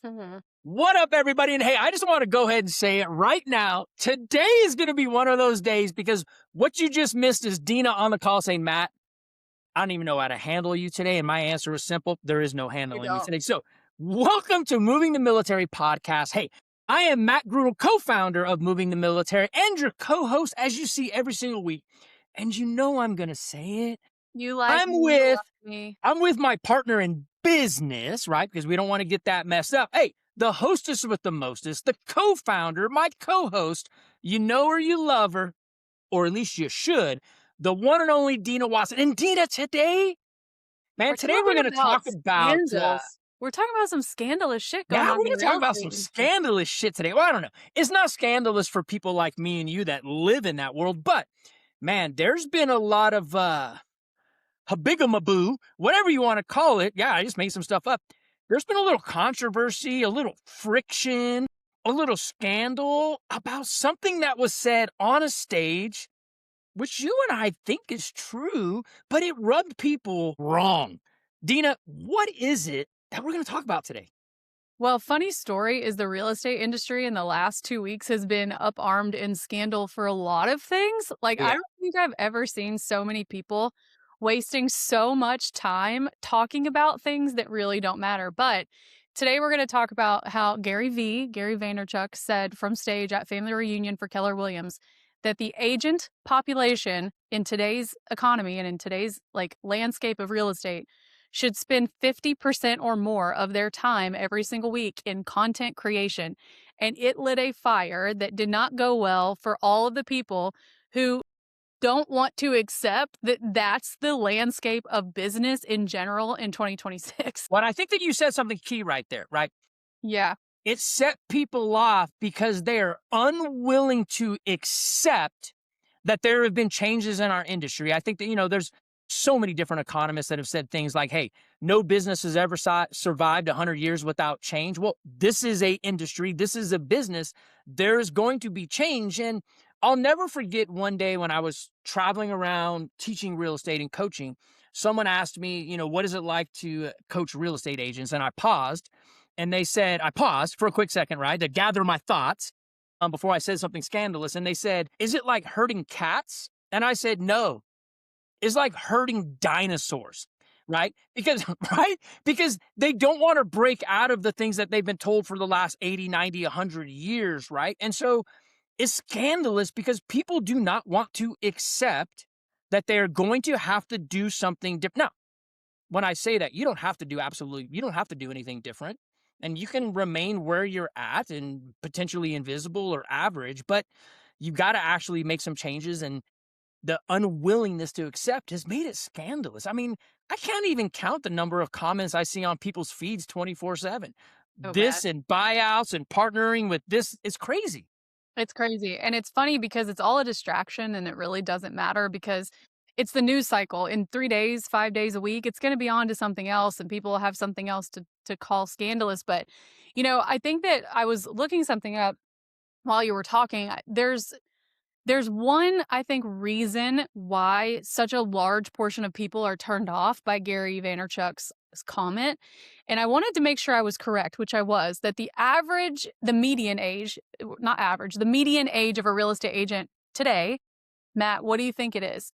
Mhm. What up, everybody? And hey, I just want to go ahead and say it right now. Today is going to be one of those days because what you just missed is Dina on the call saying, Matt, I don't even know how to handle you today. And my answer is simple. There is no You handling me don't. today. So welcome to Moving the Military podcast. Hey, I am Matt Grudel, co-founder of Moving the Military and your co-host, as you see every single week. And you know I'm going to say it. You like I'm me, you with love me. I'm with my partner in business, right? Because we don't want to get that messed up. Hey, the hostess with the mostest, the co-founder, my co-host, you know her, you love her, or at least you should, the one and only Dina Watson. And Dina, today, We're man, today we're talking going to about talk about, scandals. We're talking about some scandalous shit yeah, going we're on in going the to talk real about estate some industry. scandalous shit today. Well, I don't know. It's not scandalous for people like me and you that live in that world, but man, there's been a lot of, habigamaboo, whatever you want to call it. Yeah, I just made some stuff up. There's been a little controversy, a little friction, a little scandal about something that was said on a stage, which you and I think is true, but it rubbed people wrong. Dina, what is it that we're going to talk about today? Well, funny story is the real estate industry in the last 2 weeks has been up-armed in scandal for a lot of things. Like, I Yeah. don't think I've ever seen so many people wasting so much time talking about things that really don't matter. But today we're going to talk about how Gary Vaynerchuk, said from stage at family reunion for Keller Williams that the agent population in today's economy and in today's landscape of real estate should spend 50% or more of their time every single week in content creation. And it lit a fire that did not go well for all of the people who don't want to accept that that's the landscape of business in general in 2026. Well, I think that you said something key right there, right? Yeah. It set people off because they are unwilling to accept that there have been changes in our industry. I think that, there's so many different economists that have said things like, hey, no business has ever survived 100 years without change. Well, this is a industry. This is a business. There's going to be change. And I'll never forget one day when I was traveling around teaching real estate and coaching, someone asked me, what is it like to coach real estate agents? And I paused and they said, I paused for a quick second, right, to gather my thoughts before I said something scandalous. And they said, is it like herding cats? And I said, no, it's like herding dinosaurs, right? Because, right? Because they don't want to break out of the things that they've been told for the last 80, 90, 100 years, right? And so it's scandalous because people do not want to accept that they're going to have to do something different. Now, when I say that, you don't have to do anything different. And you can remain where you're at and potentially invisible or average, but you got to actually make some changes. And the unwillingness to accept has made it scandalous. I mean, I can't even count the number of comments I see on people's feeds 24/7. So bad. This and buyouts and partnering with this is crazy. It's crazy. And it's funny because it's all a distraction and it really doesn't matter because it's the news cycle. In 3 days, 5 days a week, it's going to be on to something else and people will have something else to call scandalous. But, I think that I was looking something up while you were talking. There's one, I think, reason why such a large portion of people are turned off by Gary Vaynerchuk's comment. And I wanted to make sure I was correct, which I was, that the median age, not average, the median age of a real estate agent today, Matt, what do you think it is?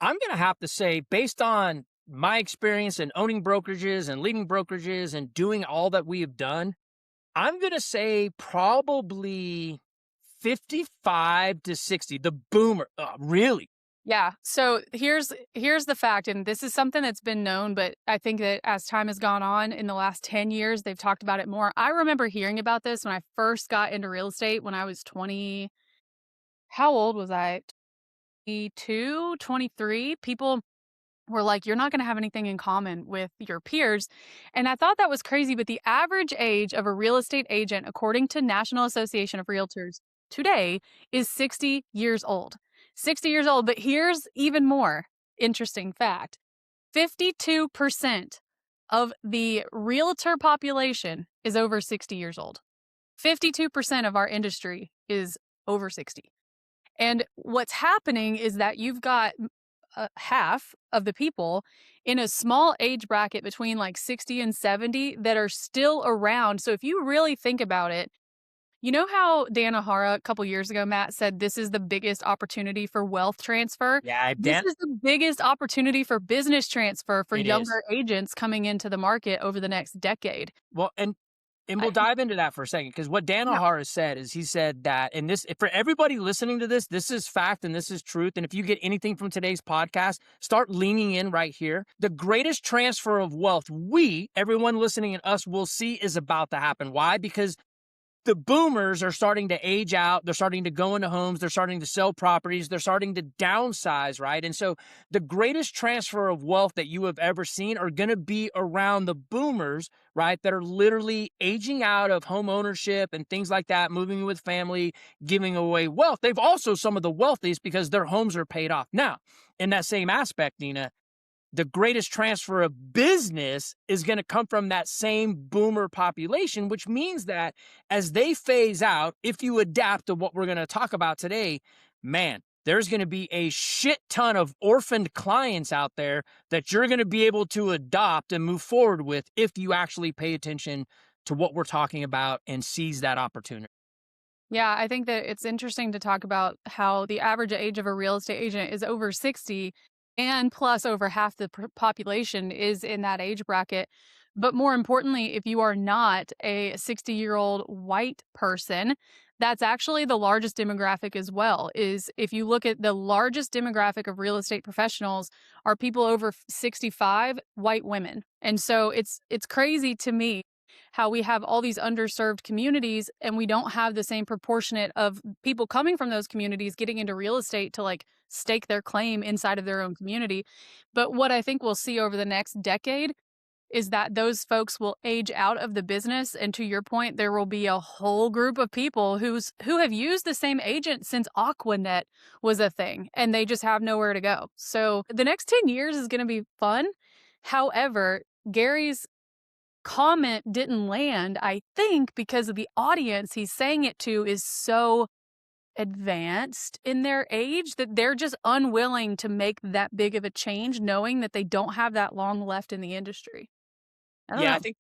I'm going to have to say, based on my experience in owning brokerages and leading brokerages and doing all that we have done, I'm going to say probably 55 to 60, the boomer. Really? Yeah. So here's the fact, and this is something that's been known, but I think that as time has gone on in the last 10 years, they've talked about it more. I remember hearing about this when I first got into real estate when I was 20. How old was I? 22, 23. People were like, you're not going to have anything in common with your peers. And I thought that was crazy. But the average age of a real estate agent, according to National Association of Realtors today, is 60 years old. 60 years old. But here's even more interesting fact: 52% of the realtor population is over 60 years old. 52% of our industry is over 60. And what's happening is that you've got half of the people in a small age bracket between like 60 and 70 that are still around. So if you really think about it, you know how Dan O'Hara a couple years ago, Matt, said this is the biggest opportunity for wealth transfer? Yeah, This Dan, is the biggest opportunity for business transfer for it is. younger agents coming into the market over the next decade. Well, and we'll I, dive into that for a second because what Dan yeah. O'Hara said is he said that, and this for everybody listening to this, this is fact and this is truth. And if you get anything from today's podcast, start leaning in right here. The greatest transfer of wealth everyone listening and us, will see is about to happen. Why? Because the boomers are starting to age out. They're starting to go into homes. They're starting to sell properties. They're starting to downsize, right? And so the greatest transfer of wealth that you have ever seen are going to be around the boomers, right? That are literally aging out of home ownership and things like that, moving with family, giving away wealth. They've also some of the wealthiest because their homes are paid off. Now, in that same aspect, Nina, the greatest transfer of business is going to come from that same boomer population, which means that as they phase out, if you adapt to what we're going to talk about today, man, there's going to be a shit ton of orphaned clients out there that you're going to be able to adopt and move forward with if you actually pay attention to what we're talking about and seize that opportunity. Yeah, I think that it's interesting to talk about how the average age of a real estate agent is over 60, and plus over half the population is in that age bracket. But more importantly, if you are not a 60-year-old white person, that's actually the largest demographic as well. Is if you look at the largest demographic of real estate professionals are people over 65, white women. And so it's crazy to me how we have all these underserved communities and we don't have the same proportionate of people coming from those communities getting into real estate to like stake their claim inside of their own community. But what I think we'll see over the next decade is that those folks will age out of the business, and to your point, there will be a whole group of people who have used the same agent since Aquanet was a thing and they just have nowhere to go. So the next 10 years is going to be fun. However, Gary's comment didn't land, I think, because of the audience he's saying it to is so advanced in their age that they're just unwilling to make that big of a change, knowing that they don't have that long left in the industry. I don't Yeah, know.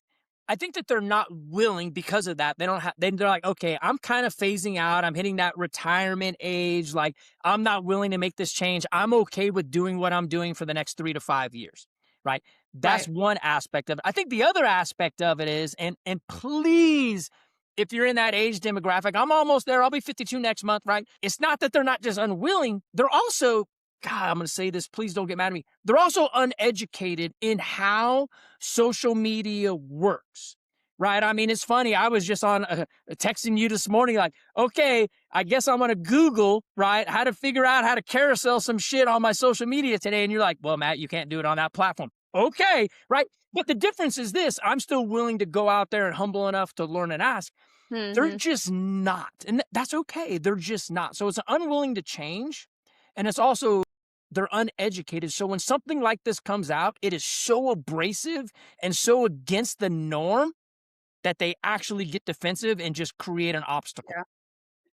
I think that they're not willing because of that. They don't have, they're like, okay, I'm kind of phasing out. I'm hitting that retirement age. Like, I'm not willing to make this change. I'm okay with doing what I'm doing for the next 3 to 5 years. Right. That's Right. one aspect of it. I think the other aspect of it is, and please, if you're in that age demographic, I'm almost there. I'll be 52 next month. Right. It's not that they're not just unwilling. They're also, God, I'm going to say this. Please don't get mad at me. They're also uneducated in how social media works, right? I mean, it's funny. I was just on texting you this morning, like, okay, I guess I'm going to Google, right, how to figure out how to carousel some shit on my social media today. And you're like, well, Matt, you can't do it on that platform. Okay, right? But the difference is this: I'm still willing to go out there and humble enough to learn and ask. They're Hmm. just not. And that's okay. They're just not. So it's unwilling to change. And it's also, they're uneducated. So when something like this comes out, it is so abrasive and so against the norm that they actually get defensive and just create an obstacle. Yeah.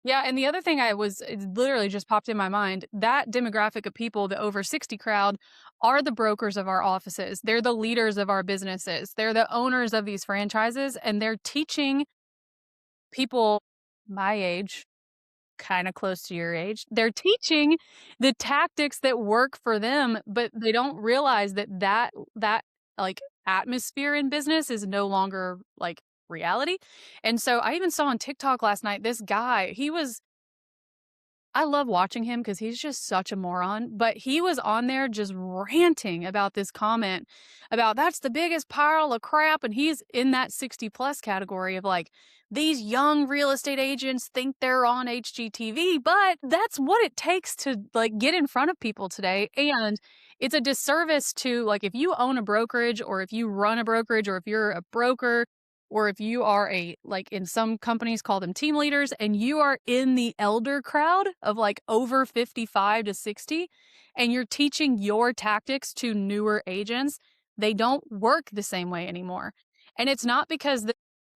Yeah, and the other thing it literally just popped in my mind, that demographic of people, the over 60 crowd, are the brokers of our offices. They're the leaders of our businesses. They're the owners of these franchises, and they're teaching people my age, kind of close to your age. They're teaching the tactics that work for them, but they don't realize that like atmosphere in business is no longer like reality. And so I even saw on TikTok last night this guy, I love watching him because he's just such a moron, but he was on there just ranting about this comment about that's the biggest pile of crap. And he's in that 60 plus category of like, these young real estate agents think they're on HGTV, but that's what it takes to like get in front of people today. And it's a disservice to like if you own a brokerage or if you run a brokerage or if you're a broker or if you are like in some companies call them team leaders and you are in the elder crowd of like over 55 to 60 and you're teaching your tactics to newer agents, they don't work the same way anymore. And it's not because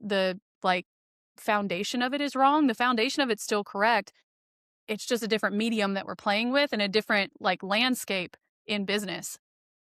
the like foundation of it is wrong. The foundation of it's still correct. It's just a different medium that we're playing with and a different like landscape in business.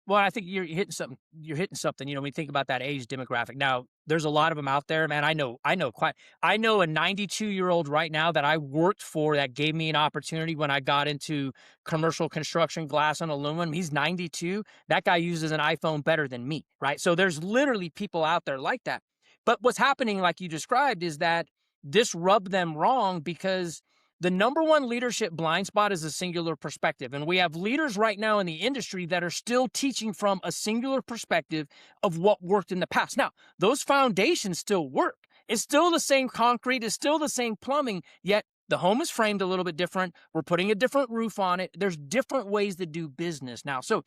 Well, I think you're hitting something. You're hitting something. When you think about that age demographic. Now, there's a lot of them out there, man. I know a 92-year-old right now that I worked for that gave me an opportunity when I got into commercial construction, glass and aluminum. He's 92. That guy uses an iPhone better than me, right? So there's literally people out there like that. But what's happening, like you described, is that this rubbed them wrong because the number one leadership blind spot is a singular perspective. And we have leaders right now in the industry that are still teaching from a singular perspective of what worked in the past. Now, those foundations still work. It's still the same concrete, it's still the same plumbing, yet the home is framed a little bit different. We're putting a different roof on it. There's different ways to do business now. So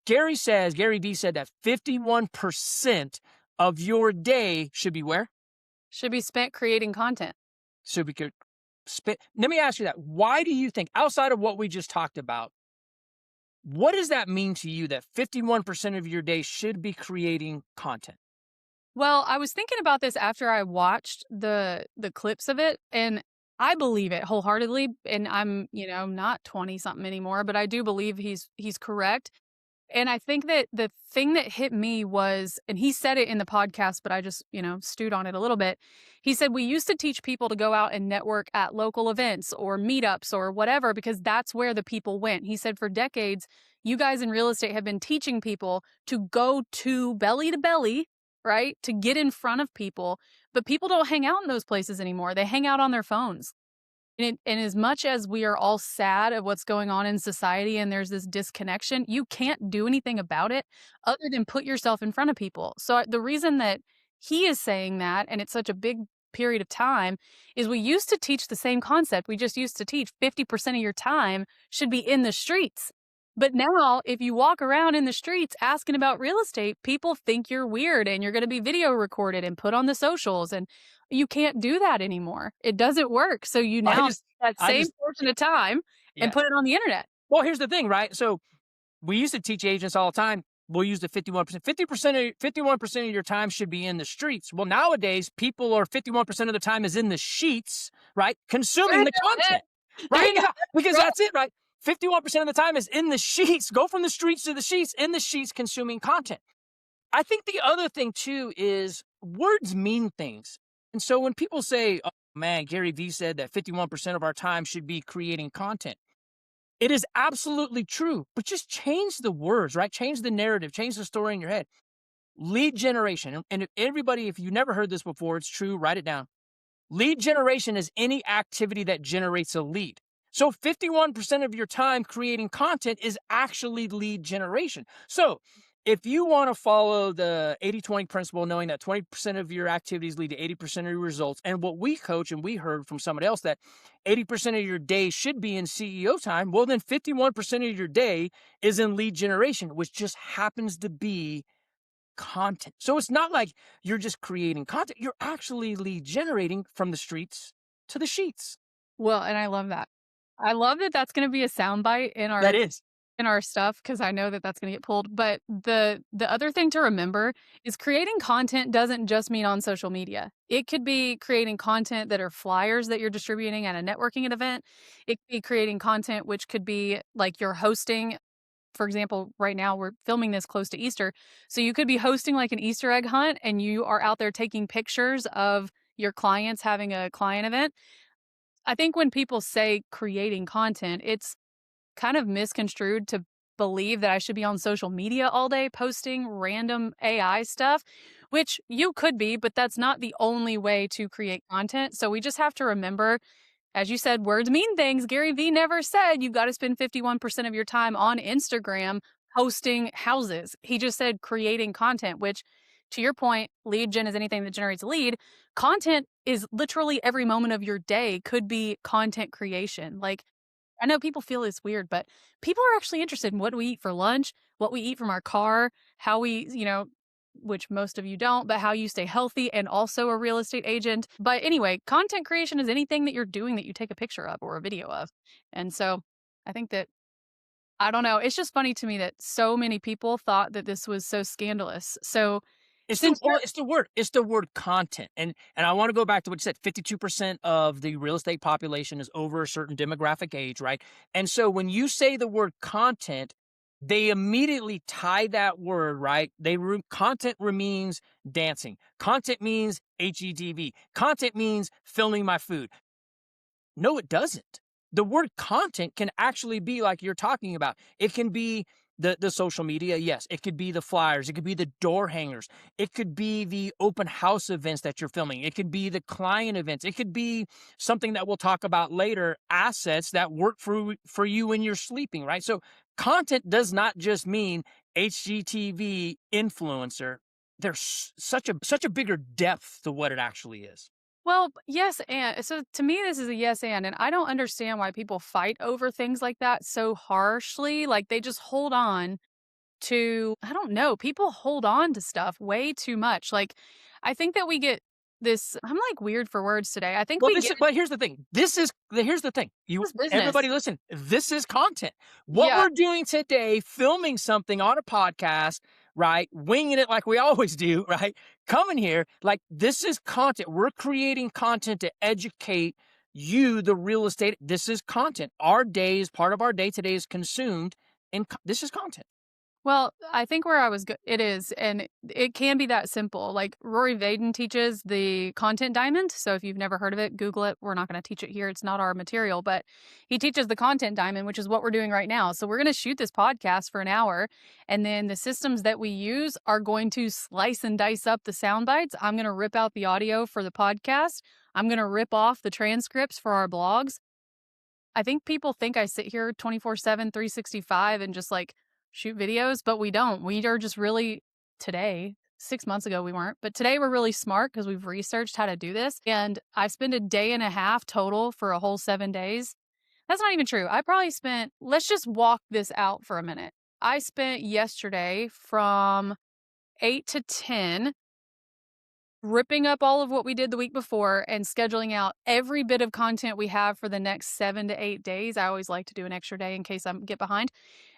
Gary Vee said that 51% of your day should be where? Should be spent creating content. Should be Let me ask you that. Why do you think, outside of what we just talked about, what does that mean to you that 51% of your day should be creating content? Well, I was thinking about this after I watched the clips of it, and I believe it wholeheartedly. And I'm, not 20 something anymore, but I do believe he's correct. And I think that the thing that hit me was, and he said it in the podcast, but I just, stewed on it a little bit. He said, we used to teach people to go out and network at local events or meetups or whatever, because that's where the people went. He said, for decades, you guys in real estate have been teaching people to go to belly, right? To get in front of people. But people don't hang out in those places anymore. They hang out on their phones. And as much as we are all sad of what's going on in society and there's this disconnection, you can't do anything about it other than put yourself in front of people. So the reason that he is saying that, and it's such a big period of time, is we used to teach the same concept. We just used to teach 50% of your time should be in the streets. But now, if you walk around in the streets asking about real estate, people think you're weird and you're going to be video recorded and put on the socials. And you can't do that anymore. It doesn't work. So you now take that same portion of time and put it on the internet. Well, here's the thing, right? So we used to teach agents all the time. We'll use the 51%. 51% of your time should be in the streets. Well, nowadays, people are 51% of the time is in the sheets, right? Consuming the content, right? Because that's it, right? 51% of the time is in the sheets. Go from the streets to the sheets, in the sheets, consuming content. I think the other thing, too, is words mean things. And so when people say, oh, man, Gary Vee said that 51% of our time should be creating content, it is absolutely true. But just change the words, right? Change the narrative, change the story in your head. Lead generation. And if you never heard this before, it's true, write it down. Lead generation is any activity that generates a lead. So 51% of your time creating content is actually lead generation. So if you want to follow the 80-20 principle, knowing that 20% of your activities lead to 80% of your results, and what we coach and we heard from someone else that 80% of your day should be in CEO time, well, then 51% of your day is in lead generation, which just happens to be content. So it's not like you're just creating content. You're actually lead generating from the streets to the sheets. Well, and I love that. I love that that's going to be a soundbite in our stuff, because I know that that's going to get pulled. But the other thing to remember is creating content doesn't just mean on social media. It could be creating content that are flyers that you're distributing at a networking event. It could be creating content which could be like you're hosting. For example, right now we're filming this close to Easter. So you could be hosting like an Easter egg hunt and you are out there taking pictures of your clients having a client event. I think when people say creating content, it's kind of misconstrued to believe that I should be on social media all day posting random AI stuff, which you could be, but that's not the only way to create content. So we just have to remember, as you said, words mean things. Gary Vee never said you've got to spend 51% of your time on Instagram hosting houses. He just said creating content, which, to your point, lead gen is anything that generates a lead. Content is literally every moment of your day could be content creation. Like, I know people feel it's weird, but people are actually interested in what we eat for lunch, what we eat from our car, how we, which most of you don't, but how you stay healthy and also a real estate agent. But anyway, content creation is anything that you're doing that you take a picture of or a video of. And so I think that, I don't know, it's just funny to me that so many people thought that this was so scandalous. So it's the word content. And I want to go back to what you said. 52% of the real estate population is over a certain demographic age, right? And so when you say the word content, they immediately tie that word, right? Content means dancing. Content means HGTV. Content means filming my food. No, it doesn't. The word content can actually be like you're talking about. It can be the social media, yes. It could be the flyers. It could be the door hangers. It could be the open house events that you're filming. It could be the client events. It could be something that we'll talk about later, assets that work for you when you're sleeping, right? So content does not just mean HGTV influencer. There's such a bigger depth to what it actually is. Well, yes, and so to me, this is a yes and I don't understand why people fight over things like that so harshly. Like they just hold on to, I don't know, people hold on to stuff way too much. Like I think that we get this, I'm like weird for words today. I think Well, we get but here's the thing. Here's the thing. this business. Everybody listen. This is content. What Yeah. we're doing today, filming something on a podcast, right? Winging it like we always do, right? Coming here, like this is content. We're creating content to educate you, the real estate. This is content. Our day is part of our day today is consumed, and this is content. Well, I think where I was it is, and it can be that simple. Like Rory Vaden teaches the content diamond. So if you've never heard of it, Google it. We're not going to teach it here. It's not our material, but he teaches the content diamond, which is what we're doing right now. So we're going to shoot this podcast for an hour, and then the systems that we use are going to slice and dice up the sound bites. I'm going to rip out the audio for the podcast. I'm going to rip off the transcripts for our blogs. I think people think I sit here 24/7, 365 and just like shoot videos, but we don't. We are just really today, 6 months ago we weren't, but today we're really smart because we've researched how to do this. And I spent a day and a half total for a whole 7 days. That's not even true. I probably spent, let's just walk this out for a minute. I spent yesterday from 8 to 10 ripping up all of what we did the week before and scheduling out every bit of content we have for the next 7 to 8 days. I always like to do an extra day in case I get behind.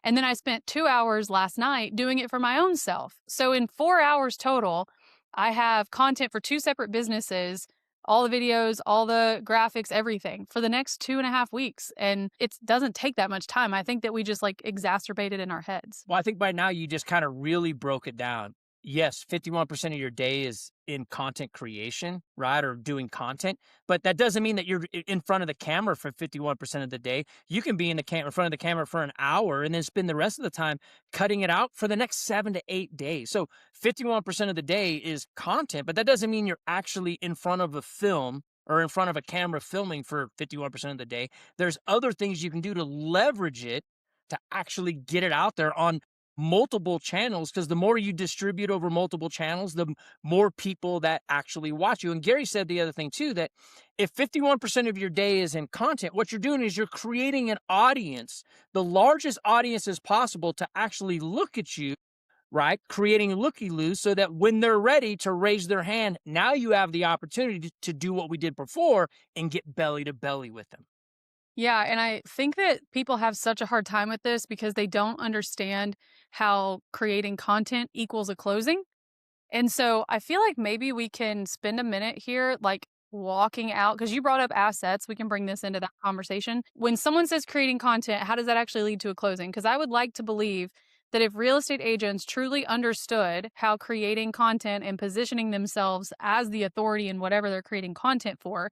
And then I spent 2 hours last night doing it for my own self. So in 4 hours total, I have content for 2 separate businesses, all the videos, all the graphics, everything for the next 2.5 weeks. And it doesn't take that much time. I think that we just like exacerbated in our heads. Well, I think by now you just kind of really broke it down. Yes, 51% of your day is in content creation, right? Or doing content, but that doesn't mean that you're in front of the camera for 51% of the day. You can be in front of the camera for an hour and then spend the rest of the time cutting it out for the next 7 to 8 days. So 51% of the day is content, but that doesn't mean you're actually in front of a film or in front of a camera filming for 51% of the day. There's other things you can do to leverage it to actually get it out there on multiple channels, because the more you distribute over multiple channels, the more people that actually watch you. And Gary said the other thing too, that if 51% of your day is in content, what you're doing is you're creating an audience, the largest audience as possible to actually look at you, right? Creating looky-loos so that when they're ready to raise their hand, now you have the opportunity to do what we did before and get belly to belly with them. Yeah, and I think that people have such a hard time with this because they don't understand how creating content equals a closing. And so I feel like maybe we can spend a minute here, like walking out, because you brought up assets. We can bring this into that conversation. When someone says creating content, how does that actually lead to a closing? Because I would like to believe that if real estate agents truly understood how creating content and positioning themselves as the authority in whatever they're creating content for,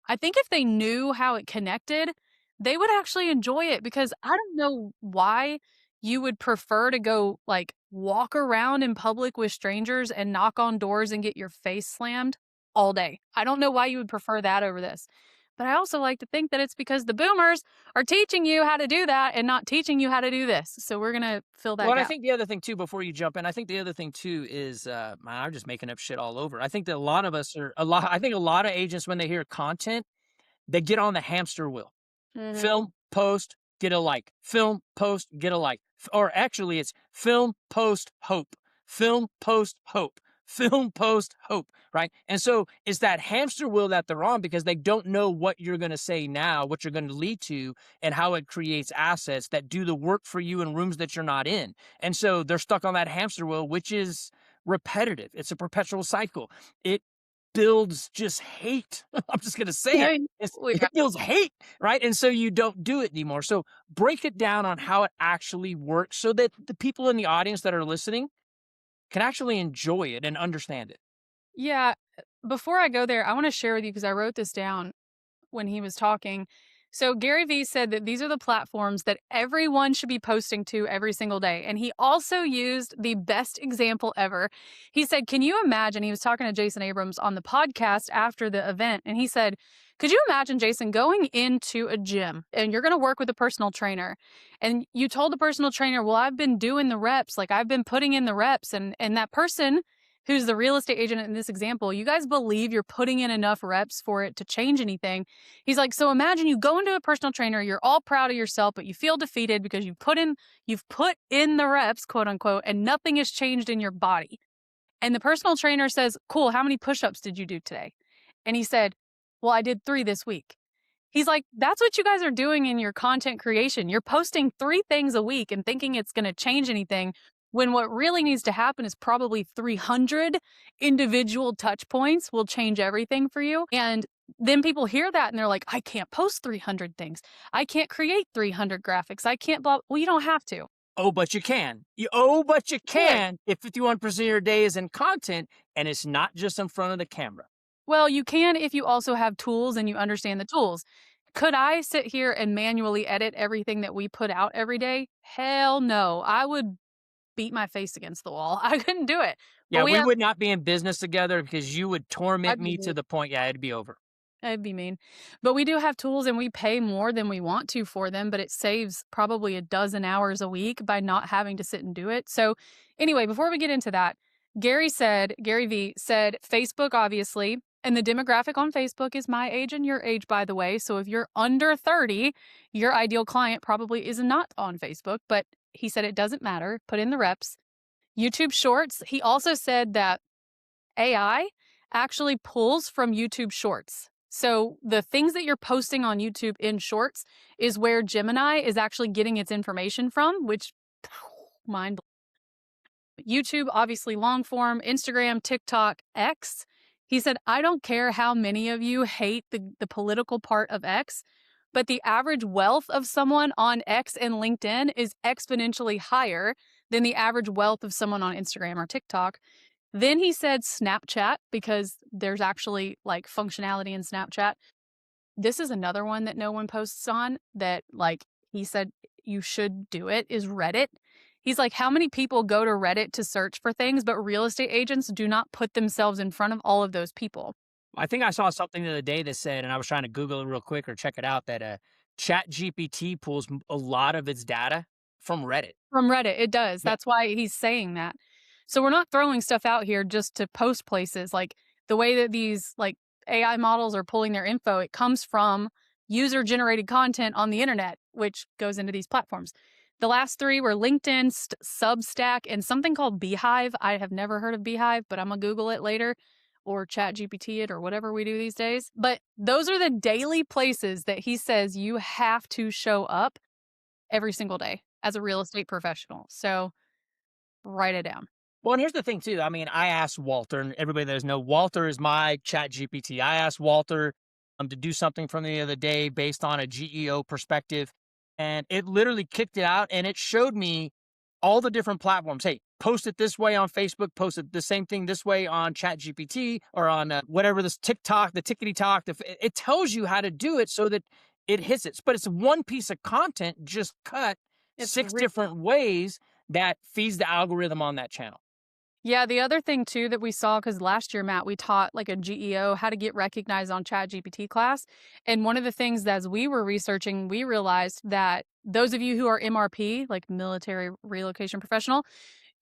I think if they knew how it connected, they would actually enjoy it, because I don't know why you would prefer to go like walk around in public with strangers and knock on doors and get your face slammed all day. I don't know why you would prefer that over this. But I also like to think that it's because the boomers are teaching you how to do that and not teaching you how to do this. So we're going to fill that Well, and I gap. think the other thing too, before you jump in, I think the other thing too is, man, I'm just making up shit all over. I think that a lot of us are I think a lot of agents, when they hear content, they get on the hamster wheel. Mhm. Film, post, get a like. Film, post, get a like. Or actually, it's film, post, hope. Film, post, hope. Film, post, hope, right? And so it's that hamster wheel that they're on because they don't know what you're going to say now, what you're going to lead to, and how it creates assets that do the work for you in rooms that you're not in. And so they're stuck on that hamster wheel, which is repetitive. It's a perpetual cycle. It builds just hate. I'm just going to say it. Yeah, It builds hate, right? And so you don't do it anymore. So break it down on how it actually works so that the people in the audience that are listening can actually enjoy it and understand it. yeah. Before I go there, I want to share with you because I wrote this down when he was talking. So Gary Vee said that these are the platforms that everyone should be posting to every single day. And he also used the best example ever. He said, "Can you imagine?" He was talking to Jason Abrams on the podcast after the event, and he said, "Could you imagine, Jason, going into a gym and you're going to work with a personal trainer, and you told the personal trainer, 'Well, I've been doing the reps, like I've been putting in the reps,' and that person who's the real estate agent in this example, you guys believe you're putting in enough reps for it to change anything." He's like, "So imagine you go into a personal trainer, you're all proud of yourself, but you feel defeated because you've put in the reps, quote unquote, and nothing has changed in your body." And the personal trainer says, "Cool, how many push-ups did you do today?" And he said, "Well, I did 3 this week." He's like, "That's what you guys are doing in your content creation. You're posting 3 things a week and thinking it's going to change anything, when what really needs to happen is probably 300 individual touch points will change everything for you." And then people hear that and they're like, "I can't post 300 things. I can't create 300 graphics. I can't blah." Well, you don't have to. Oh, but you can. But you Good. can if 51% of your day is in content and it's not just in front of the camera. Well, you can if you also have tools and you understand the tools. Could I sit here and manually edit everything that we put out every day? Hell no. I would beat my face against the wall. I couldn't do it. But Yeah, we we have would not be in business together because you would torment I'd be me to mean. the point, yeah, it'd be over. I'd be mean. But we do have tools and we pay more than we want to for them, but it saves probably a dozen hours a week by not having to sit and do it. So anyway, before we get into that, Gary Vee said Facebook, obviously, and the demographic on Facebook is my age and your age, by the way. So if you're under 30, your ideal client probably is not on Facebook, but he said it doesn't matter. Put in the reps. YouTube Shorts. He also said that AI actually pulls from YouTube Shorts. So the things that you're posting on YouTube in Shorts is where Gemini is actually getting its information from, which mind YouTube, obviously long form, Instagram, TikTok, X. He said, "I don't care how many of you hate the political part of X, but the average wealth of someone on X and LinkedIn is exponentially higher than the average wealth of someone on Instagram or TikTok." Then he said Snapchat, because there's actually like functionality in Snapchat. This is another one that no one posts on that, like, he said you should do it, is Reddit. He's like, "How many people go to Reddit to search for things, but real estate agents do not put themselves in front of all of those people?" I think I saw something the other day that said, and I was trying to Google it real quick or check it out, that Chat GPT pulls a lot of its data from Reddit. From Reddit, it does. Yeah. That's why he's saying that. So we're not throwing stuff out here just to post places. Like the way that these like AI models are pulling their info, it comes from user generated content on the internet, which goes into these platforms. The last 3 were LinkedIn, Substack, and something called Beehive. I have never heard of Beehive, but I'm gonna Google it later or Chat GPT it or whatever we do these days. But those are the daily places that he says you have to show up every single day as a real estate professional. So write it down. Well, and here's the thing too. I mean, I asked Walter, and everybody that does know, Walter is my Chat GPT. I asked Walter to do something from the other day based on a GEO perspective, and it literally kicked it out and it showed me all the different platforms. Hey, post it this way on Facebook, post it the same thing this way on Chat GPT or on whatever this TikTok, the Tickety Talk. It tells you how to do it so that it hits it. But it's one piece of content just cut It's 6 different ways that feeds the algorithm on that channel. Yeah, the other thing too that we saw, because last year, Matt, we taught like a GEO how to get recognized on Chat GPT class. And one of the things that as we were researching, we realized that those of you who are MRP, like military relocation professional,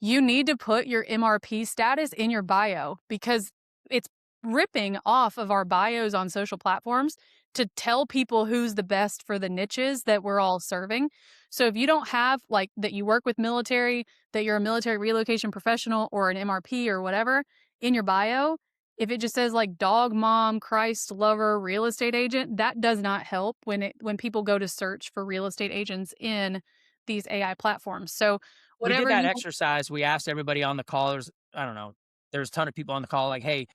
you need to put your MRP status in your bio because it's ripping off of our bios on social platforms to tell people who's the best for the niches that we're all serving. So if you don't have like that you work with military, that you're a military relocation professional or an MRP or whatever in your bio, if it just says like dog mom, Christ lover, real estate agent, that does not help when people go to search for real estate agents in these AI platforms. So We did whatever that you exercise. We asked everybody on the call. I don't know, there's a ton of people on the call like, hey,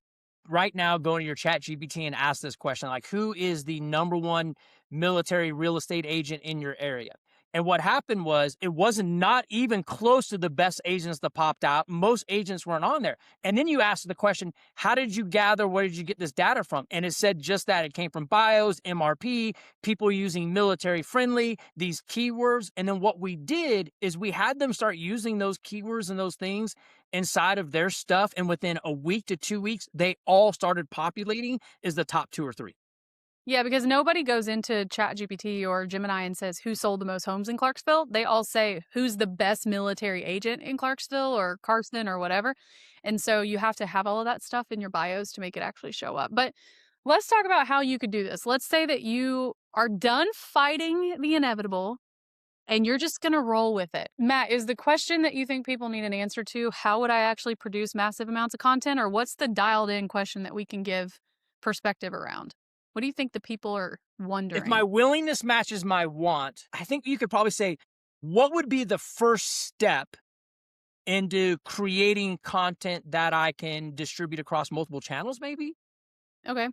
right now go into your chat GPT and ask this question, like, who is the number one military real estate agent in your area? And what happened was it wasn't not even close to the best agents that popped out. Most agents weren't on there. And then you ask the question, how did you gather, where did you get this data from? And it said just that. It came from bios, MRP, people using military friendly, these keywords. And then what we did is we had them start using those keywords and those things inside of their stuff. And within a week to 2 weeks, they all started populating as the top 2 or 3. Yeah, because nobody goes into ChatGPT or Gemini and says who sold the most homes in Clarksville. They all say who's the best military agent in Clarksville or Carson or whatever. And so you have to have all of that stuff in your bios to make it actually show up. But let's talk about how you could do this. Let's say that you are done fighting the inevitable and you're just going to roll with it. Matt, is the question that you think people need an answer to, how would I actually produce massive amounts of content? Or what's the dialed in question that we can give perspective around? What do you think the people are wondering? If my willingness matches my want, I think you could probably say, what would be the first step into creating content that I can distribute across multiple channels, maybe? Okay.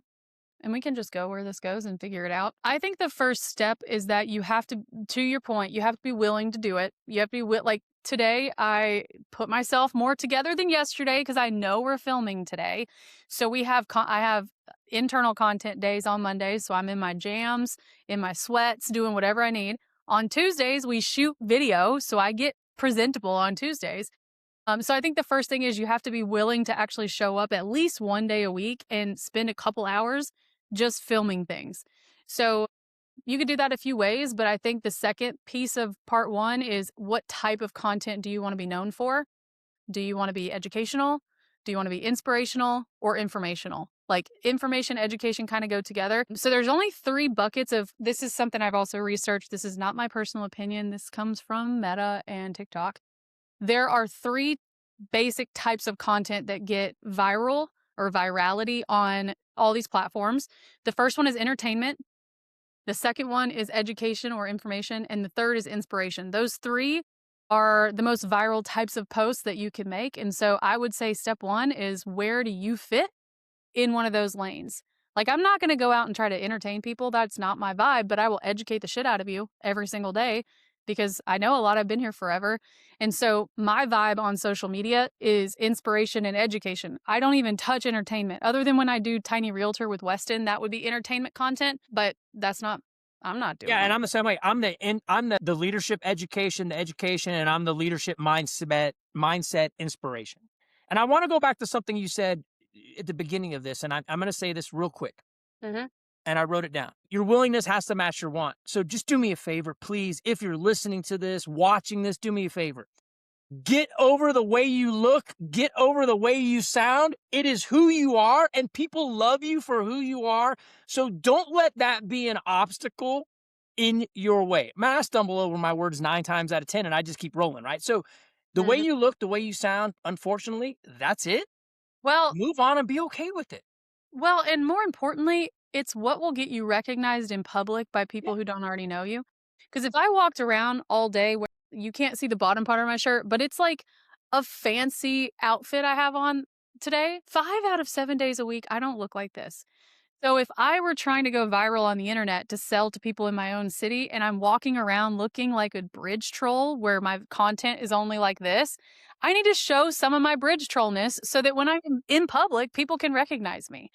And we can just go where this goes and figure it out. I think the first step is that you have to your point, you have to be willing to do it. You have to be like today, I put myself more together than yesterday because I know we're filming today. So I have internal content days on Mondays. So I'm in my jams, in my sweats, doing whatever I need. On Tuesdays, we shoot video. So I get presentable on Tuesdays. So I think the first thing is you have to be willing to actually show up at least one day a week and spend a couple hours just filming things. So you could do that a few ways, but I think the second piece of part one is what type of content do you want to be known for? Do you want to be educational? Do you want to be inspirational or informational? Like information, education kind of go together. So there's only 3 buckets of, this is something I've also researched. This is not my personal opinion. This comes from Meta and TikTok. There are 3 basic types of content that get viral or virality on all these platforms. The first one is entertainment. The second one is education or information. And the third is inspiration. Those 3 are the most viral types of posts that you can make. And so I would say step 1 is, where do you fit in one of those lanes? Like, I'm not going to go out and try to entertain people. That's not my vibe, but I will educate the shit out of you every single day because I know a lot. I've been here forever. And so my vibe on social media is inspiration and education. I don't even touch entertainment other than when I do Tiny Realtor with Weston. That would be entertainment content, but I'm not doing Yeah, it. and I'm the same way. I'm the leadership education, and I'm the leadership mindset inspiration. And I want to go back to something you said at the beginning of this, and I'm going to say this real quick. Mhm. And I wrote it down. Your willingness has to match your want. So just do me a favor, please. If you're listening to this, watching this, do me a favor. Get over the way you look. Get over the way you sound. It is who you are, and people love you for who you are. So don't let that be an obstacle in your way. Man, I stumble over my words 9 times out of 10, and I just keep rolling, right? So the way you look, the way you sound, unfortunately, that's it. Well, Move on and be okay with it. Well, and more importantly, it's what will get you recognized in public by people who don't already know you. Because if I walked around all day where you can't see the bottom part of my shirt, but it's like a fancy outfit I have on today, 5 out of 7 days a week, I don't look like this. So if I were trying to go viral on the internet to sell to people in my own city and I'm walking around looking like a bridge troll where my content is only like this, I need to show some of my bridge trollness so that when I'm in public, people can recognize me.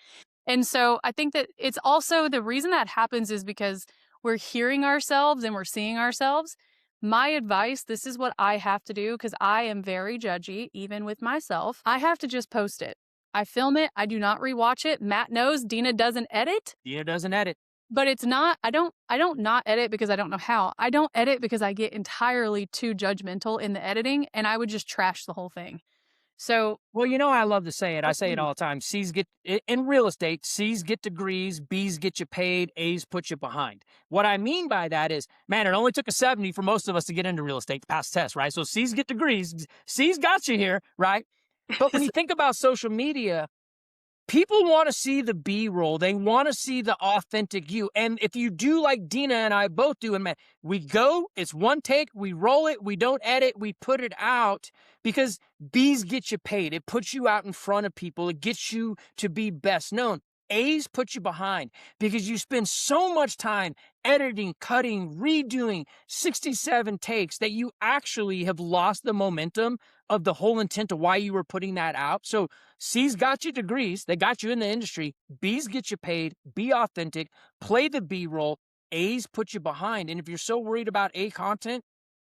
And so I think that it's also, the reason that happens is because we're hearing ourselves and we're seeing ourselves. My advice, this is what I have to do because I am very judgy, even with myself. I have to just post it. I film it. I do not rewatch it. Matt knows Dina doesn't edit. Dina doesn't edit. But it's not, I don't not edit because I don't know how. I don't edit because I get entirely too judgmental in the editing and I would just trash the whole thing. So, well, you know, I love to say it. I say it all the time. In real estate, C's get degrees, B's get you paid, A's put you behind. What I mean by that is, man, it only took a 70 for most of us to get into real estate to pass the test, right? So C's get degrees, C's got you here, right? But when you think about social media, people want to see the B-roll. They want to see the authentic you. And if you do like Dina and I both do, and man, we go, it's one take, we roll it, we don't edit, we put it out, because B's get you paid. It puts you out in front of people. It gets you to be best known. A's put you behind because you spend so much time editing, cutting, redoing 67 takes that you actually have lost the momentum of the whole intent of why you were putting that out. So C's got you degrees. They got you in the industry. B's get you paid. Be authentic. Play the B roll. A's put you behind. And if you're so worried about A content,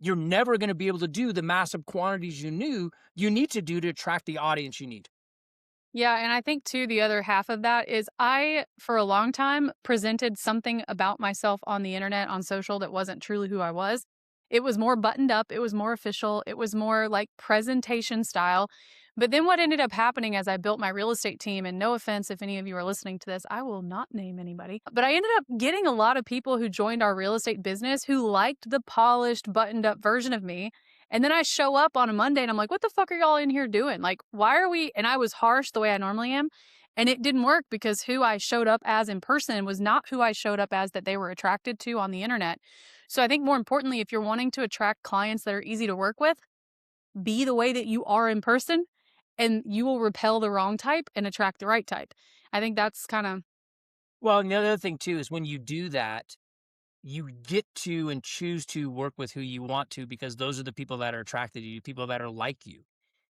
you're never going to be able to do the massive quantities you need to do to attract the audience you need. Yeah, and I think too, the other half of that is I, for a long time, presented something about myself on the internet, on social, that wasn't truly who I was. It was more buttoned up, it was more official, it was more like presentation style. But then what ended up happening as I built my real estate team, and no offense if any of you are listening to this, I will not name anybody, but I ended up getting a lot of people who joined our real estate business who liked the polished, buttoned up version of me. And then I show up on a Monday and I'm like, what the fuck are y'all in here doing? Like, why are we? And I was harsh the way I normally am. And it didn't work because who I showed up as in person was not who I showed up as that they were attracted to on the internet. So I think more importantly, if you're wanting to attract clients that are easy to work with, be the way that you are in person, and you will repel the wrong type and attract the right type. I think that's kind of, Well, and the other thing too is when you do that, you get to and choose to work with who you want to, because those are the people that are attracted to you, people that are like you.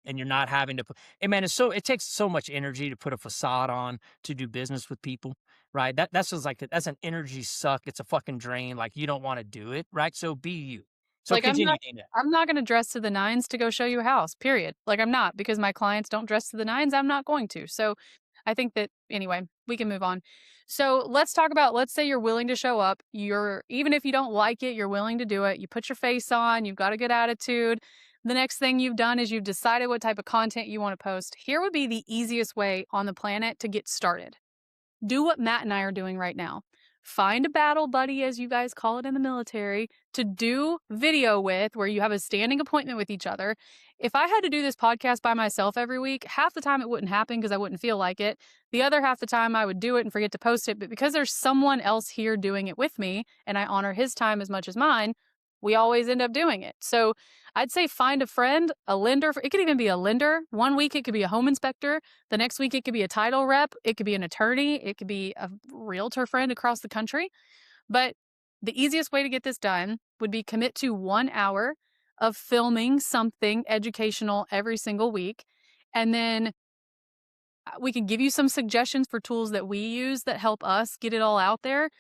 And you're not having to put, and man, it takes so much energy to put a facade on to do business with people, right? That's just like, that's an energy suck. It's a fucking drain. Like, you don't want to do it, right? So be you. So like, continue, Dana. I'm not going to dress to the nines to go show you a house, period. Like, I'm not, because my clients don't dress to the nines. I'm not going to. So I think that, anyway, we can move on. So let's talk about, let's say you're willing to show up. Even if you don't like it, you're willing to do it. You put your face on, you've got a good attitude. The next thing you've done is you've decided what type of content you want to post. Here would be the easiest way on the planet to get started. Do what Matt and I are doing right now. Find a battle buddy, as you guys call it in the military, to do video with, where you have a standing appointment with each other. If I had to do this podcast by myself every week, half the time it wouldn't happen because I wouldn't feel like it. The other half the time I would do it and forget to post it. But because there's someone else here doing it with me, and I honor his time as much as mine, we always end up doing it. So I'd say find a friend, a lender. It could even be a lender. One week it could be a home inspector. The next week it could be a title rep. It could be an attorney. It could be a realtor friend across the country. But the easiest way to get this done would be commit to 1 hour of filming something educational every single week. And then we can give you some suggestions for tools that we use that help us get it all out there.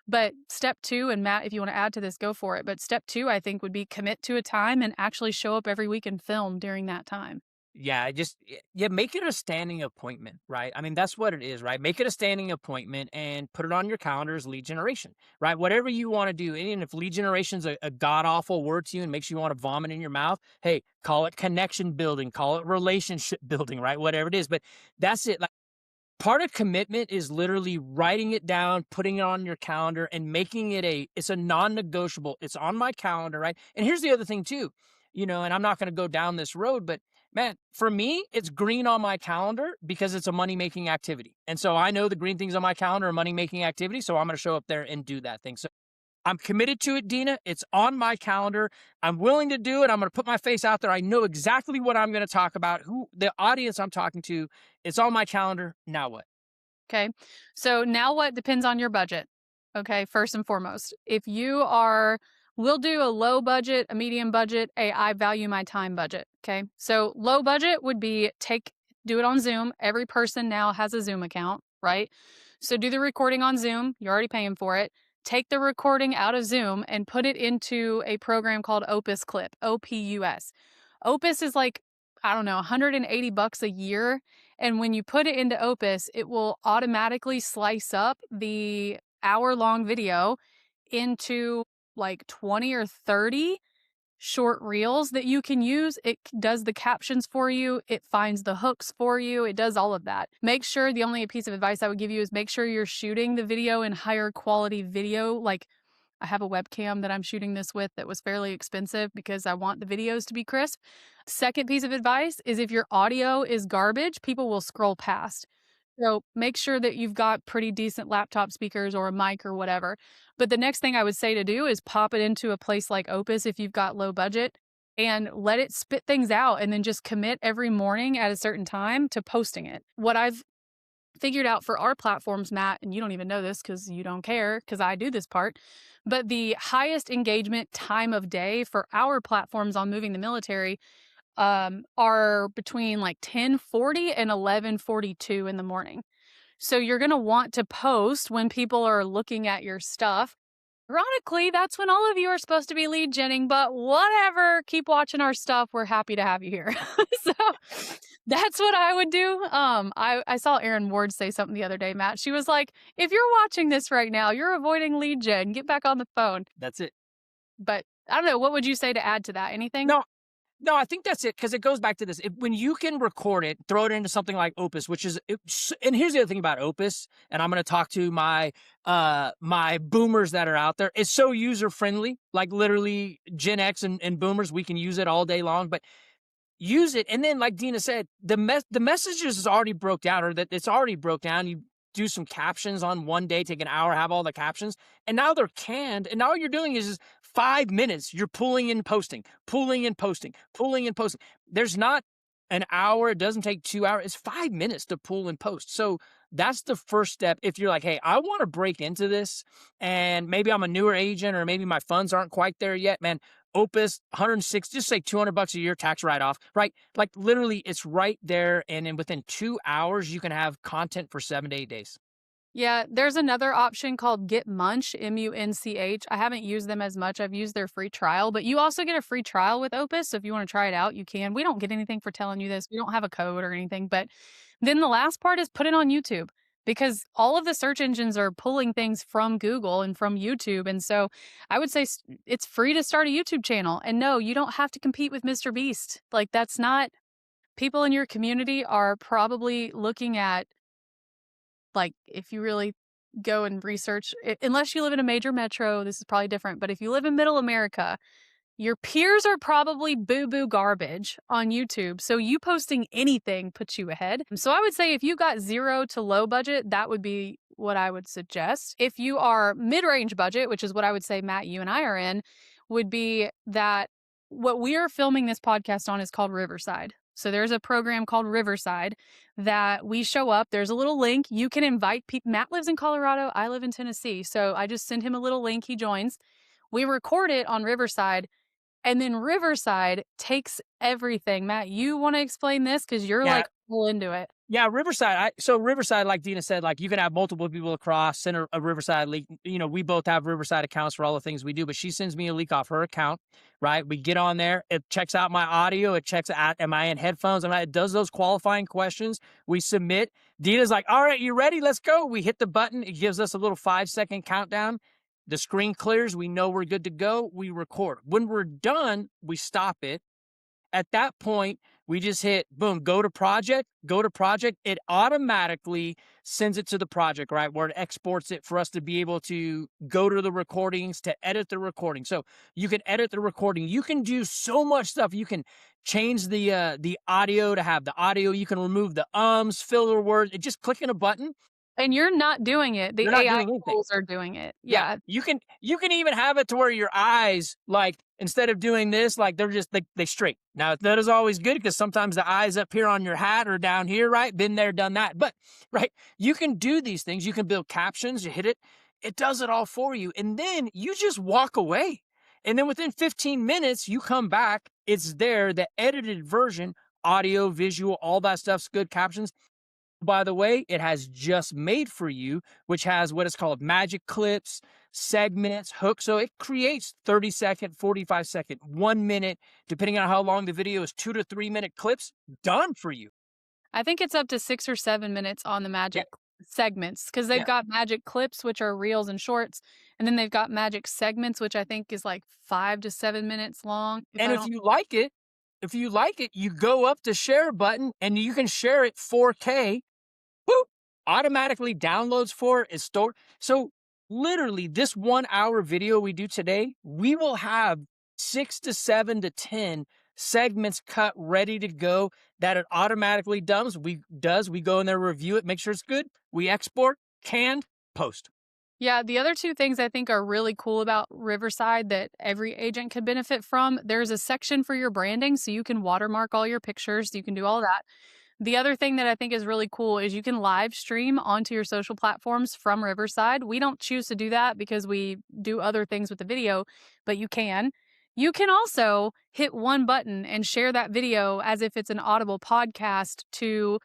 But step 2, and Matt, if you want to add to this, go for it. But step 2, I think, would be commit to a time and actually show up every week and film during that time. Yeah, make it a standing appointment, right? I mean, that's what it is, right? Make it a standing appointment and put it on your calendar as lead generation, right? Whatever you want to do. And if lead generation is a god awful word to you and makes you want to vomit in your mouth, hey, call it connection building, call it relationship building, right? Whatever it is. But that's it. Like, part of commitment is literally writing it down, putting it on your calendar, and making it it's a non-negotiable. It's on my calendar, right? And here's the other thing too, and I'm not going to go down this road, but man, for me, it's green on my calendar because it's a money-making activity. And so I know the green things on my calendar are money-making activity, so I'm going to show up there and do that thing. So I'm committed to it, Dina. It's on my calendar. I'm willing to do it. I'm going to put my face out there. I know exactly what I'm going to talk about, who the audience I'm talking to. It's on my calendar. Now what? Okay. So now what depends on your budget. Okay. First and foremost, we'll do a low budget, a medium budget, I value my time budget. Okay. So low budget would be do it on Zoom. Every person now has a Zoom account, right? So do the recording on Zoom. You're already paying for it. Take the recording out of Zoom and put it into a program called Opus Clip, OPUS. Opus is like, I don't know, $180 a year. And when you put it into Opus, it will automatically slice up the hour-long video into like 20 or 30 short reels that you can use. It does the captions for you. It finds the hooks for you. It does all of that. The only piece of advice I would give you is make sure you're shooting the video in higher quality video. Like, I have a webcam that I'm shooting this with that was fairly expensive because I want the videos to be crisp. Second piece of advice is if your audio is garbage, people will scroll past. So make sure that you've got pretty decent laptop speakers or a mic or whatever. But the next thing I would say to do is pop it into a place like Opus if you've got low budget and let it spit things out and then just commit every morning at a certain time to posting it. What I've figured out for our platforms, Matt, and you don't even know this because you don't care because I do this part, but the highest engagement time of day for our platforms on Moving the Military are between like 10:40 and 11:42 in the morning. So you're going to want to post when people are looking at your stuff. Ironically, that's when all of you are supposed to be lead genning, but whatever. Keep watching our stuff. We're happy to have you here. So that's what I would do. I saw Erin Ward say something the other day, Matt. She was like, if you're watching this right now, you're avoiding lead gen. Get back on the phone. That's it. But I don't know. What would you say to add to that? Anything? No, I think that's it because it goes back to this. When you can record it, throw it into something like Opus, which is, and here's the other thing about Opus, and I'm going to talk to my my boomers that are out there. It's so user friendly, like literally Gen X and boomers, we can use it all day long. But use it, and then like Dina said, the messages is already broke down, or that it's already broke down. You do some captions on one day, take an hour, have all the captions, and now they're canned, and all you're doing is 5 minutes. You're pulling and posting, pulling and posting, pulling and posting. There's not an hour. It doesn't take 2 hours. It's 5 minutes to pull and post. So that's the first step. If you're like, hey, I want to break into this, and maybe I'm a newer agent, or maybe my funds aren't quite there yet, man. Opus, 106, just say $200 a year tax write-off, right? Like literally it's right there. And then within 2 hours, you can have content for 7 to 8 days. Yeah, there's another option called Get Munch, M-U-N-C-H. I haven't used them as much. I've used their free trial, but you also get a free trial with Opus. So if you want to try it out, you can. We don't get anything for telling you this. We don't have a code or anything. But then the last part is put it on YouTube because all of the search engines are pulling things from Google and from YouTube. And so I would say it's free to start a YouTube channel. And no, you don't have to compete with Mr. Beast. Like that's not, people in your community are probably looking at, like, if you really go and research, unless you live in a major metro, this is probably different. But if you live in middle America, your peers are probably boo-boo garbage on YouTube. So you posting anything puts you ahead. So I would say if you got 0 to low budget, that would be what I would suggest. If you are mid-range budget, which is what I would say, Matt, you and I are in, would be that what we are filming this podcast on is called Riverside. So there's a program called Riverside that we show up. There's a little link. You can invite people. Matt lives in Colorado. I live in Tennessee. So I just send him a little link. He joins. We record it on Riverside. And then Riverside takes everything. Matt, you want to explain this? Because you're like full into it. Yeah, Riverside. So Riverside, like Dina said, like you can have multiple people across, send a Riverside leak. You know, we both have Riverside accounts for all the things we do, but she sends me a leak off her account, right? We get on there. It checks out my audio. It checks out, am I in headphones? It does those qualifying questions. We submit. Dina's like, all right, you ready? Let's go. We hit the button. It gives us a little 5-second countdown. The screen clears. We know we're good to go. We record. When we're done, we stop it. At that point, we just hit, boom, go to project. It automatically sends it to the project, right? Where it exports it for us to be able to go to the recordings, to edit the recording. So you can edit the recording. You can do so much stuff. You can change the audio to have the audio. You can remove the filler words. Just clicking a button. And you're not doing it. The AI tools are doing it. Yeah. You can even have it to where your eyes, like, instead of doing this, like they're just, they straight. Now that is always good because sometimes the eyes up here on your hat or down here, right? Been there, done that. But, right, you can do these things. You can build captions, you hit it. It does it all for you. And then you just walk away. And then within 15 minutes, you come back. It's there, the edited version, audio, visual, all that stuff's good, captions. By the way, it has just made for you, which has what is called magic clips, segments, hooks. So it creates 30-second, 45-second, 1 minute, depending on how long the video is, 2 to 3 minute clips done for you. I think it's up to 6 or 7 minutes on the magic segments because they've got magic clips, which are reels and shorts. And then they've got magic segments, which I think is like 5 to 7 minutes long. If you like it, you go up to share button and you can share it 4K. Boop, automatically downloads for it, is stored. So literally this 1 hour video we do today, we will have 6 to 7 to 10 segments cut, ready to go, that it automatically does. We go in there, review it, make sure it's good. We export, canned, post. Yeah, the other two things I think are really cool about Riverside that every agent could benefit from, there's a section for your branding, so you can watermark all your pictures, you can do all that. The other thing that I think is really cool is you can live stream onto your social platforms from Riverside. We don't choose to do that because we do other things with the video, but you can. You can also hit one button and share that video as if it's an Audible podcast to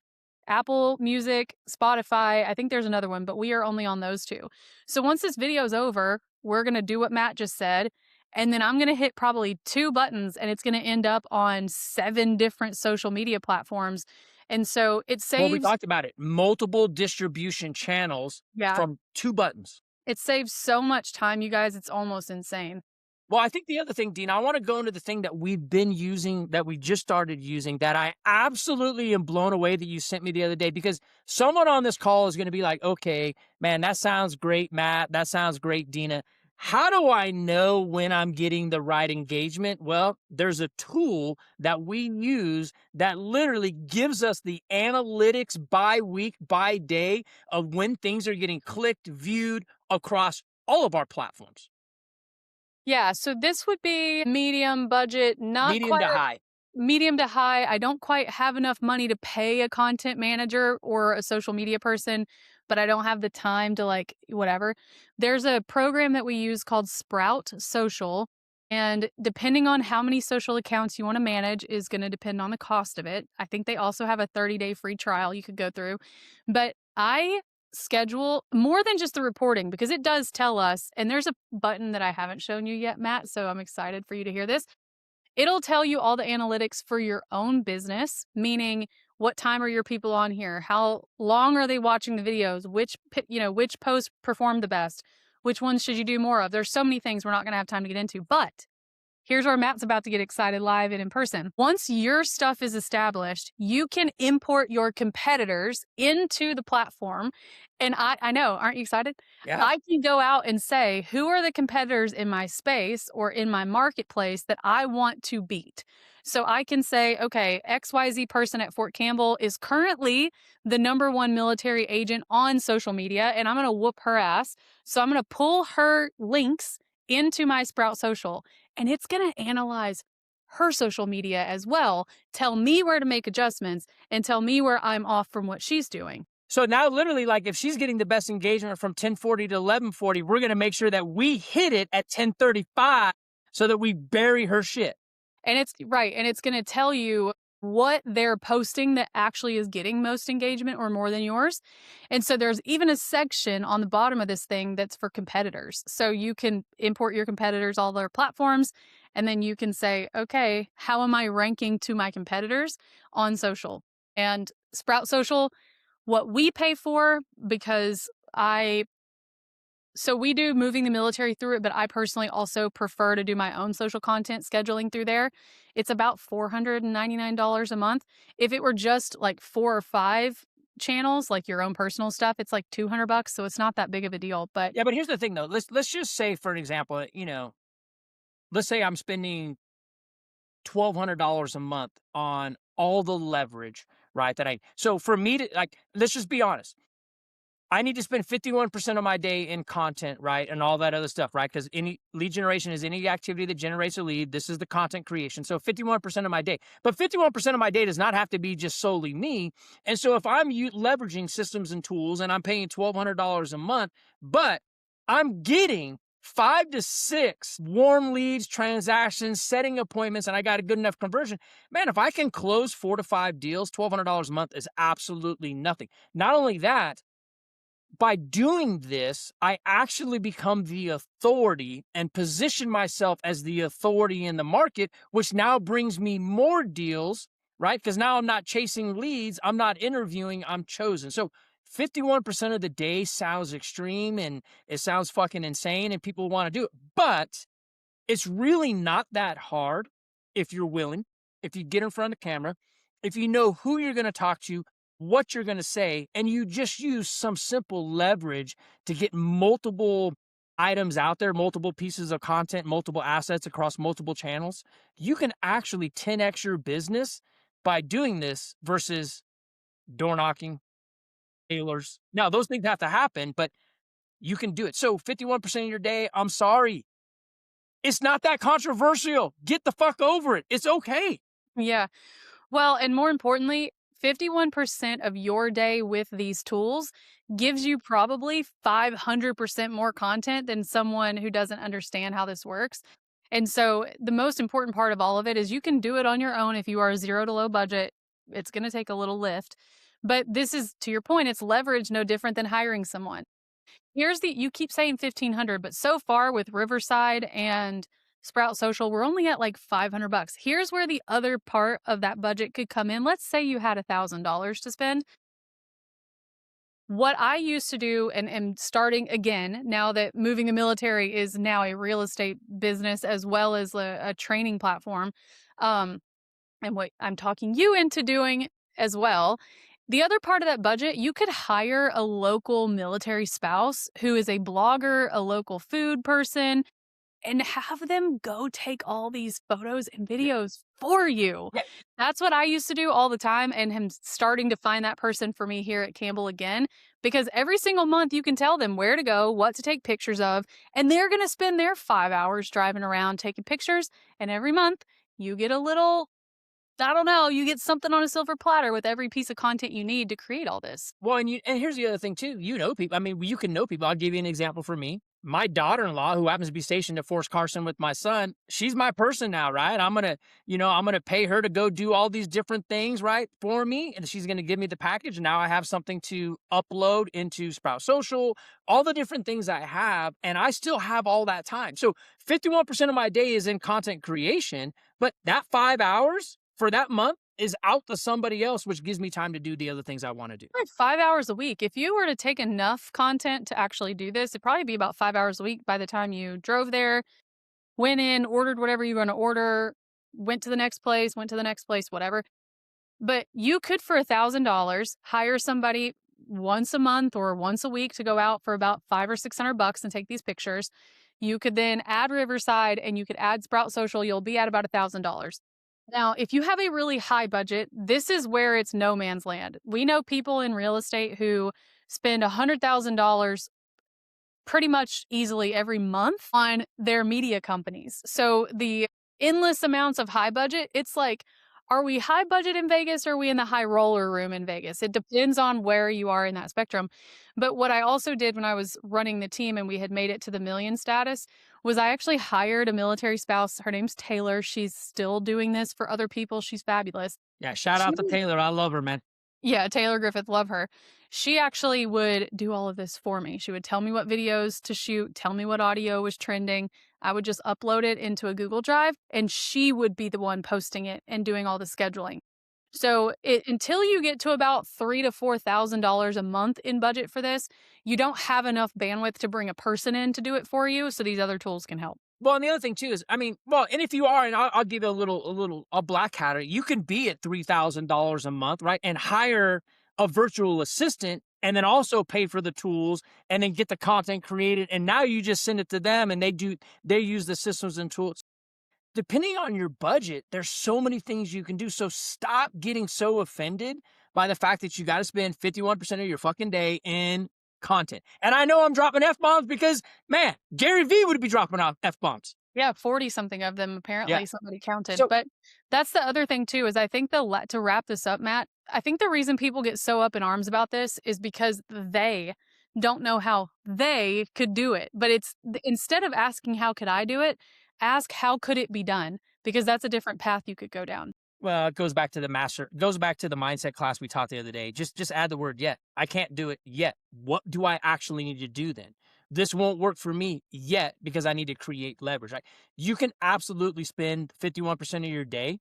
Apple Music, Spotify. I think there's another one, but we are only on those two. So once this video is over, we're going to do what Matt just said. And then I'm going to hit probably two buttons and it's going to end up on 7 different social media platforms. And so it Well, we saves, talked about it. Multiple distribution channels yeah, from 2 buttons. it saves so much time, you guys. It's almost insane. Well, I think the other thing, Dean, I want to go into the thing that we've been using, that we just started using, that I absolutely am blown away that you sent me the other day, because someone on this call is going to be like, okay, man, that sounds great, Matt. That sounds great, Dina. How do I know when I'm getting the right engagement? Well, there's a tool that we use that literally gives us the analytics by week, by day of when things are getting clicked, viewed across all of our platforms. Yeah, so this would be medium budget, not Medium quite to high. medium to high. I don't quite have enough money to pay a content manager or a social media person, but I don't have the time to like whatever. There's a program that we use called Sprout Social. And depending on how many social accounts you want to manage is going to depend on the cost of it. I think they also have a 30-day free trial you could go through. But I schedule more than just the reporting because it does tell us, and there's a button that I haven't shown you yet, Matt, so I'm excited for you to hear this. It'll tell you all the analytics for your own business, meaning what time are your people on here? How long are they watching the videos? Which posts perform the best? Which ones should you do more of? There's so many things we're not going to have time to get into, but here's where Matt's about to get excited live and in person. Once your stuff is established, you can import your competitors into the platform. And I know, aren't you excited? Yeah. I can go out and say, who are the competitors in my space or in my marketplace that I want to beat? So I can say, okay, XYZ person at Fort Campbell is currently the #1 military agent on social media, and I'm going to whoop her ass. So I'm going to pull her links into my Sprout Social, and it's going to analyze her social media as well, tell me where to make adjustments, and tell me where I'm off from what she's doing. So now literally, like, if she's getting the best engagement from 1040 to 1140, we're going to make sure that we hit it at 1035 so that we bury her shit. And it's right. And it's going to tell you what they're posting that actually is getting most engagement or more than yours. And so there's even a section on the bottom of this thing that's for competitors. So you can import your competitors, all their platforms, and then you can say, okay, how am I ranking to my competitors on social? And Sprout Social, what we pay for, because so we do moving the military through it, but I personally also prefer to do my own social content scheduling through there. It's about $499 a month. If it were just like 4 or 5 channels, like your own personal stuff, it's like $200, so it's not that big of a deal. But Yeah, but here's the thing though. Let's just say, for an example, let's say I'm spending $1,200 a month on all the leverage, right? So for me to, like, let's just be honest. I need to spend 51% of my day in content, right? And all that other stuff, right? Because any lead generation is any activity that generates a lead. This is the content creation. So 51% of my day. But 51% of my day does not have to be just solely me. And so if I'm leveraging systems and tools and I'm paying $1,200 a month, but I'm getting 5 to 6 warm leads, transactions, setting appointments, and I got a good enough conversion, man, if I can close 4 to 5 deals, $1,200 a month is absolutely nothing. Not only that, by doing this, I actually become the authority and position myself as the authority in the market, which now brings me more deals, right? Because now I'm not chasing leads, I'm not interviewing, I'm chosen. So 51% of the day sounds extreme and it sounds fucking insane and people want to do it. But it's really not that hard if you're willing, if you get in front of the camera, if you know who you're going to talk to, what you're going to say, and you just use some simple leverage to get multiple items out there, multiple pieces of content, multiple assets across multiple channels, you can actually 10x your business by doing this versus door knocking, tailors. Now, those things have to happen, but you can do it. So 51% of your day, I'm sorry. It's not that controversial. Get the fuck over it. It's okay. Yeah. Well, and more importantly, 51% of your day with these tools gives you probably 500% more content than someone who doesn't understand how this works. And so, the most important part of all of it is you can do it on your own if you are 0 to low budget. It's going to take a little lift. But this is, to your point, it's leverage no different than hiring someone. You keep saying 1,500, but so far with Riverside and Sprout Social, we're only at like $500. Here's where the other part of that budget could come in. Let's say you had $1,000 to spend. What I used to do, and am starting again now that Moving the Military is now a real estate business as well as a training platform, um, and what I'm talking you into doing as well. The other part of that budget, you could hire a local military spouse who is a blogger, a local food person, and have them go take all these photos and videos for you. Yeah. That's what I used to do all the time, and I'm starting to find that person for me here at Campbell again, because every single month you can tell them where to go, what to take pictures of, and they're going to spend their 5 hours driving around taking pictures, and every month you get a little, I don't know, you get something on a silver platter with every piece of content you need to create all this. Well, and here's the other thing too. You know people. I mean, you can know people. I'll give you an example for me. My daughter-in-law, who happens to be stationed at Fort Carson with my son, she's my person now, right? I'm gonna pay her to go do all these different things, right, for me, and she's gonna give me the package. And now I have something to upload into Sprout Social, all the different things I have, and I still have all that time. So 51% of my day is in content creation, but that 5 hours for that month is out to somebody else, which gives me time to do the other things I want to do. Like 5 hours a week. If you were to take enough content to actually do this, it'd probably be about 5 hours a week by the time you drove there, went in, ordered whatever you were going to order, went to the next place, whatever. But you could, for $1,000, hire somebody once a month or once a week to go out for about $500 or $600 and take these pictures. You could then add Riverside and you could add Sprout Social. You'll be at about $1,000. Now, if you have a really high budget, this is where it's no man's land. We know people in real estate who spend $100,000 pretty much easily every month on their media companies. So the endless amounts of high budget, it's like, are we high budget in Vegas or are we in the high roller room in Vegas? It depends on where you are in that spectrum. But what I also did when I was running the team and we had made it to the million status was I actually hired a military spouse. Her name's Taylor. She's still doing this for other people. She's fabulous. Yeah, shout out to Taylor. I love her, man. Yeah, Taylor Griffith, love her. She actually would do all of this for me. She would tell me what videos to shoot, tell me what audio was trending. I would just upload it into a Google Drive, and she would be the one posting it and doing all the scheduling. So until you get to about $3,000 to $4,000 a month in budget for this, you don't have enough bandwidth to bring a person in to do it for you. So these other tools can help. Well, and the other thing too is, I mean, well, and if you are, and I'll give you a black hat, you can be at $3,000 a month, right? And hire a virtual assistant and then also pay for the tools and then get the content created. And now you just send it to them and they use the systems and tools. Depending on your budget, there's so many things you can do. So stop getting so offended by the fact that you got to spend 51% of your fucking day in content. And I know I'm dropping F-bombs because, man, Gary Vee would be dropping off F-bombs. Yeah, 40 something of them apparently, Yeah. somebody counted. So- But that's the other thing too, is I think to wrap this up, Matt, I think the reason people get so up in arms about this is because they don't know how they could do it. But instead of asking how could I do it, ask how could it be done? Because that's a different path you could go down. Well, it goes back to the mindset class we taught the other day. Just add the word yet. I can't do it yet. What do I actually need to do then? This won't work for me yet because I need to create leverage, right? You can absolutely spend 51% of your day,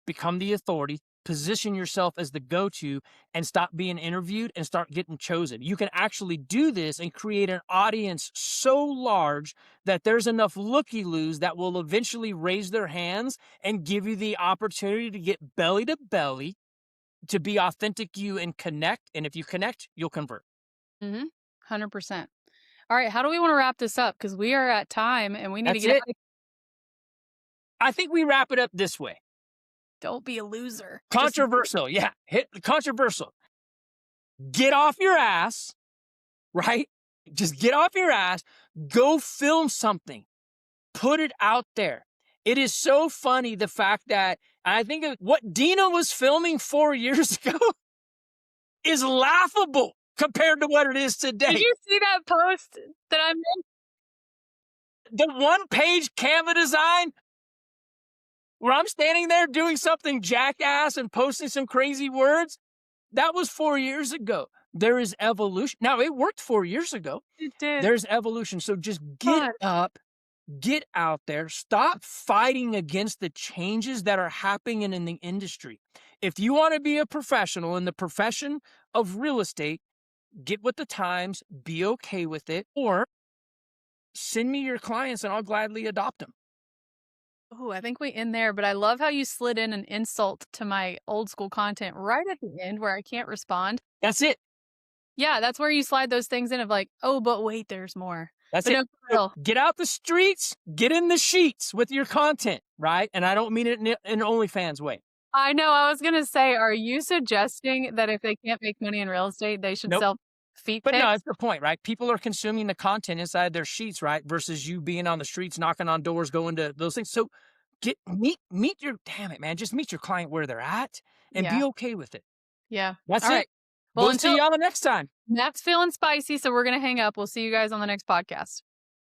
become the authority, position yourself as the go-to, and stop being interviewed and start getting chosen. You can actually do this and create an audience so large that there's enough looky-loos that will eventually raise their hands and give you the opportunity to get belly to belly, to be authentic you and connect. And if you connect, you'll convert. 100%. All right, how do we want to wrap this up? Because we are at time and we need to That's get it. out. I think we wrap it up this way. Don't be a loser. Controversial. Yeah. Hit controversial. Get off your ass, right? Just get off your ass. Go film something. Put it out there. It is so funny the fact that I think what Dina was filming 4 years ago is laughable compared to what it is today. Did you see that post that I made? The one-page Canva design where I'm standing there doing something jackass and posting some crazy words, that was 4 years ago. There is evolution. Now, it worked 4 years ago. It did. There's evolution. So just get up, get out there, stop fighting against the changes that are happening in the industry. If you want to be a professional in the profession of real estate, get with the times, be okay with it, or send me your clients and I'll gladly adopt them. Oh, I think we end there, but I love how you slid in an insult to my old school content right at the end where I can't respond. That's it. Yeah, that's where you slide those things in of like, oh, but wait, there's more. That's But it. no, for real. Get out the streets, get in the sheets with your content, right? And I don't mean it in an OnlyFans way. I know. I was going to say, are you suggesting that if they can't make money in real estate, they should Nope. sell feet But pics? no, that's the point, right? People are consuming the content inside their sheets, right? Versus you being on the streets, knocking on doors, going to those things. So meet your, damn it, man, just meet your client where they're at and be okay with it. Yeah. That's All it. right. Well, We'll see y'all the next time. Matt's feeling spicy, so we're going to hang up. We'll see you guys on the next podcast.